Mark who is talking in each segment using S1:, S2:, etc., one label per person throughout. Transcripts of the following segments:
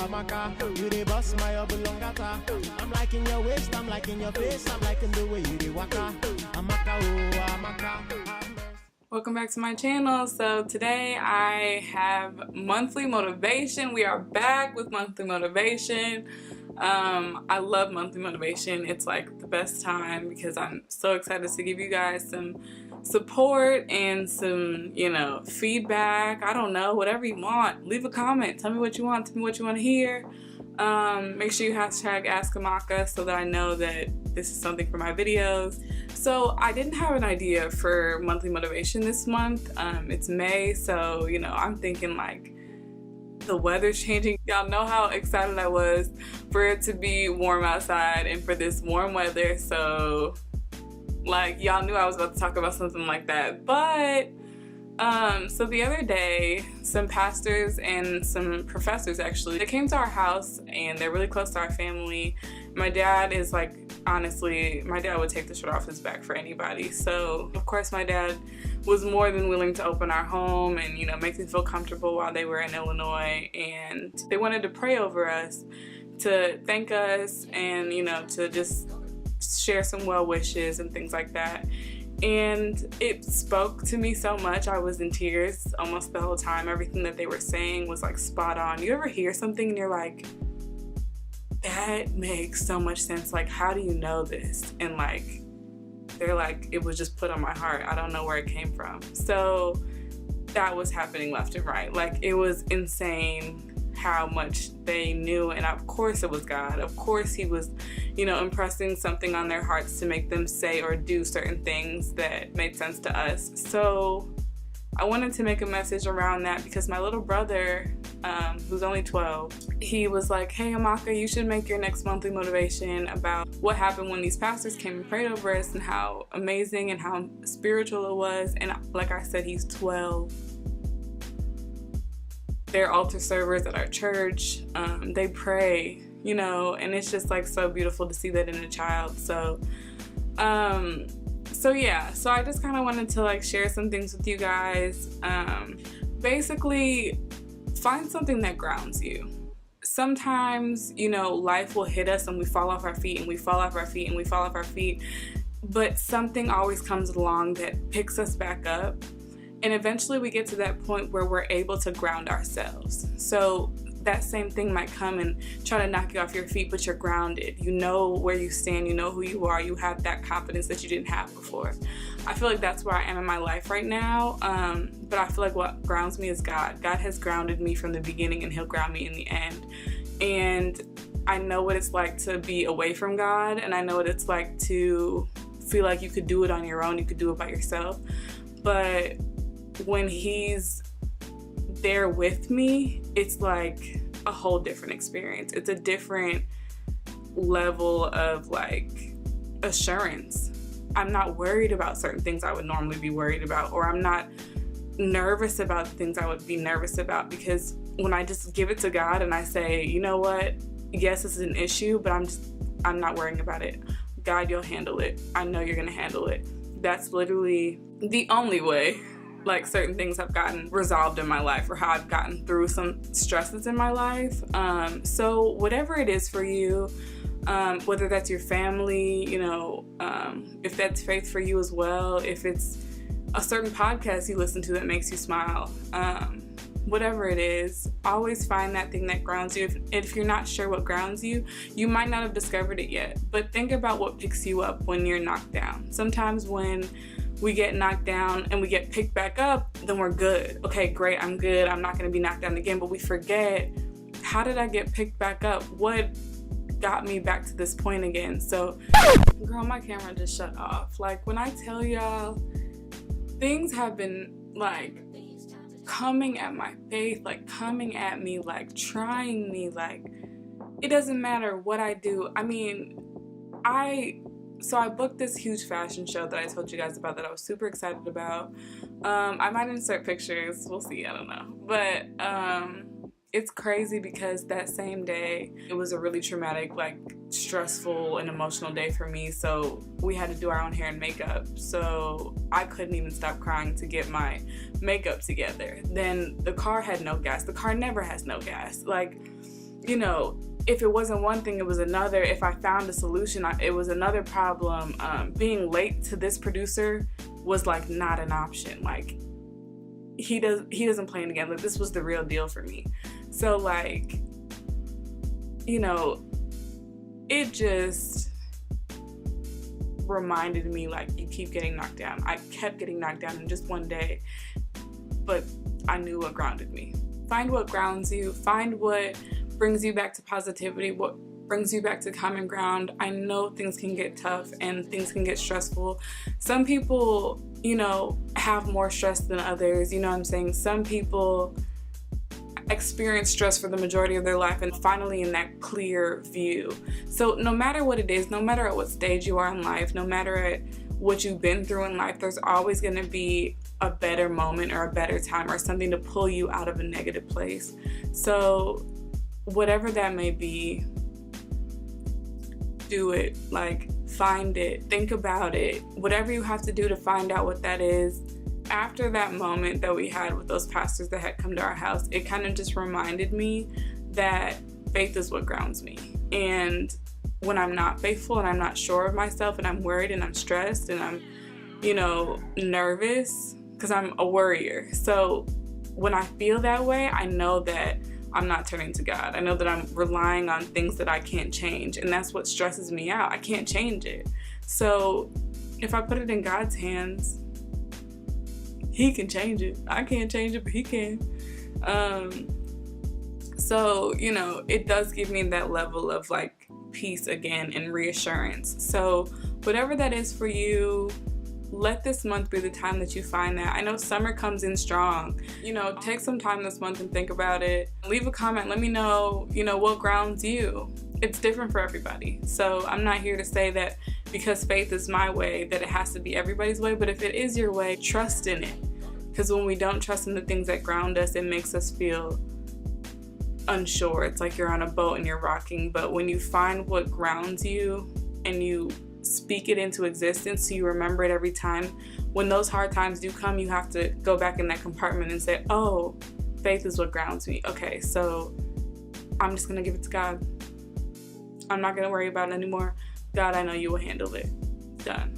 S1: Amaka, you dey bust my oblongata. I'm liking your waist, I'm liking your face, I'm liking the way you dey waka. Amaka, oh Amaka.
S2: Welcome back to my channel. So today I have monthly motivation. We are back with monthly motivation. I love monthly motivation. It's like the best time because I'm so excited to give you guys some support and some, feedback. I don't know, whatever you want. Leave a comment. Tell me what you want. Tell me what you want to hear. Make sure you hashtag Ask Amaka so that I know that this is something for my videos. So I didn't have an idea for monthly motivation this month. It's May, so I'm thinking like the weather's changing. Y'all know how excited I was for it to be warm outside and for this warm weather. So like y'all knew I was about to talk about something like that. But so the other day, some pastors and some professors actually, they came to our house and they're really close to our family. My dad is like, honestly, my dad would take the shirt off his back for anybody. So of course my dad was more than willing to open our home and make me feel comfortable while they were in Illinois, and they wanted to pray over us, to thank us, and to just share some well wishes and things like that. And it spoke to me so much. I was in tears almost the whole time. Everything that they were saying was like spot on. You ever hear something and you're like, that makes so much sense, like how do you know this? And like they're like, it was just put on my heart, I don't know where it came from. So that was happening left and right. Like it was insane how much they knew, and of course it was God. Of course he was impressing something on their hearts to make them say or do certain things that made sense to us. So I wanted to make a message around that because my little brother, who's only 12, he was like, hey Amaka, you should make your next monthly motivation about what happened when these pastors came and prayed over us and how amazing and how spiritual it was. And like I said, he's 12. They're altar servers at our church. They pray, and it's just like so beautiful to see that in a child. So yeah, so I just kind of wanted to like share some things with you guys. Basically, find something that grounds you. Sometimes, life will hit us and we fall off our feet and we fall off our feet and we fall off our feet, but something always comes along that picks us back up. And eventually we get to that point where we're able to ground ourselves. So that same thing might come and try to knock you off your feet, but you're grounded. You know where you stand, you know who you are, you have that confidence that you didn't have before. I feel like that's where I am in my life right now, but I feel like what grounds me is God. God has grounded me from the beginning and he'll ground me in the end. And I know what it's like to be away from God, and I know what it's like to feel like you could do it on your own, you could do it by yourself. But when he's there with me, it's like a whole different experience. It's a different level of like assurance. I'm not worried about certain things I would normally be worried about, or I'm not nervous about things I would be nervous about, because when I just give it to God and I say, you know what, yes, this is an issue, but I'm not worrying about it. God, you'll handle it. I know you're gonna handle it. That's literally the only way like certain things have gotten resolved in my life, or how I've gotten through some stresses in my life. So whatever it is for you, whether that's your family, if that's faith for you as well, if it's a certain podcast you listen to that makes you smile, whatever it is, always find that thing that grounds you. If you're not sure what grounds you, you might not have discovered it yet, but think about what picks you up when you're knocked down. Sometimes when we get knocked down and we get picked back up, then we're good. Okay, great, I'm good. I'm not gonna be knocked down again. But we forget, how did I get picked back up? What got me back to this point again? So, girl, my camera just shut off. Like when I tell y'all, things have been like coming at my face, like coming at me, like trying me, like it doesn't matter what I do. I mean, So I booked this huge fashion show that I told you guys about that I was super excited about. I might insert pictures, we'll see, I don't know. But it's crazy because that same day, it was a really traumatic, like stressful and emotional day for me. So we had to do our own hair and makeup. So I couldn't even stop crying to get my makeup together. Then the car had no gas. The car never has no gas. Like, you know, if it wasn't one thing, it was another. If I found a solution, it was another problem. Being late to this producer was like not an option. Like he doesn't play the game. Like this was the real deal for me. So like, you know, it just reminded me like you keep getting knocked down. I kept getting knocked down in just one day, but I knew what grounded me. Find what grounds you. Find what brings you back to positivity, what brings you back to common ground. I know things can get tough and things can get stressful. Some people, you know, have more stress than others. You know what I'm saying? Some people experience stress for the majority of their life and finally in that clear view. So no matter what it is, no matter at what stage you are in life, no matter at what you've been through in life, there's always going to be a better moment or a better time or something to pull you out of a negative place. So whatever that may be, do it. Like, find it, think about it, whatever you have to do to find out what that is. After that moment that we had with those pastors that had come to our house, it kind of just reminded me that faith is what grounds me. And when I'm not faithful and I'm not sure of myself and I'm worried and I'm stressed and I'm, you know, nervous, because I'm a worrier. So when I feel that way, I know that I'm not turning to God. I know that I'm relying on things that I can't change, and that's what stresses me out. I can't change it. So if I put it in God's hands, He can change it. I can't change it, but He can. So, you know, it does give me that level of like peace again and reassurance. So whatever that is for you, let this month be the time that you find that. I know summer comes in strong. You know, take some time this month and think about it. Leave a comment. Let me know, you know, what grounds you. It's different for everybody. So I'm not here to say that because faith is my way, that it has to be everybody's way. But if it is your way, trust in it. Because when we don't trust in the things that ground us, it makes us feel unsure. It's like you're on a boat and you're rocking. But when you find what grounds you and you speak it into existence, so you remember it every time, when those hard times do come, you have to go back in that compartment and say, oh, faith is what grounds me. Okay, so I'm just gonna give it to God. I'm not gonna worry about it anymore. God, I know you will handle it. Done.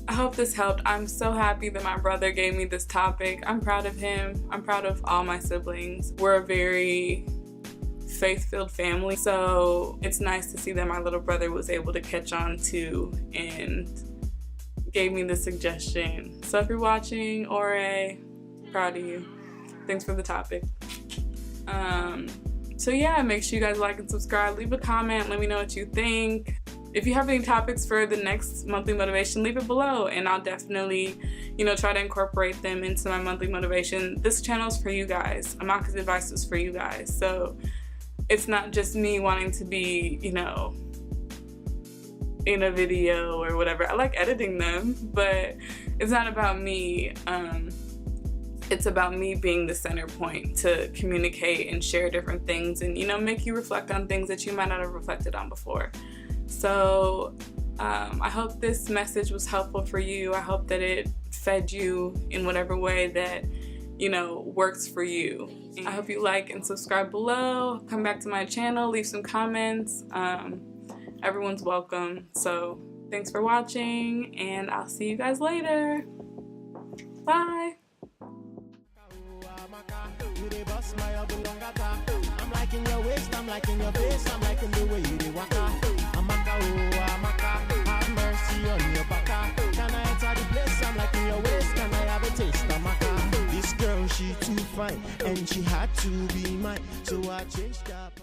S2: I hope this helped. I'm so happy that my brother gave me this topic. I'm proud of him. I'm proud of all my siblings. We're a very faith-filled family, so it's nice to see that my little brother was able to catch on to and gave me the suggestion. So if you're watching, Ore, proud of you. Thanks for the topic. So yeah, make sure you guys like and subscribe, leave a comment, let me know what you think. If you have any topics for the next monthly motivation, leave it below and I'll definitely, you know, try to incorporate them into my monthly motivation. This channel is for you guys. Amaka's advice is for you guys. So it's not just me wanting to be, you know, in a video or whatever. I like editing them, but it's not about me. It's about me being the center point to communicate and share different things and, you know, make you reflect on things that you might not have reflected on before. So I hope this message was helpful for you. I hope that it fed you in whatever way that, you know, works for you. I hope you like and subscribe below. Come back to my channel, leave some comments. Everyone's welcome. So thanks for watching and I'll see you guys later. Bye.
S1: I'm liking your waist, I'm liking your face, I'm liking the way you dey waka. Amaka, oh Amaka, have mercy on your baka. Can I enter the place? I'm liking your waist, can I have a taste, Amaka? This girl, she too fine, and she had to be mine, so I changed up.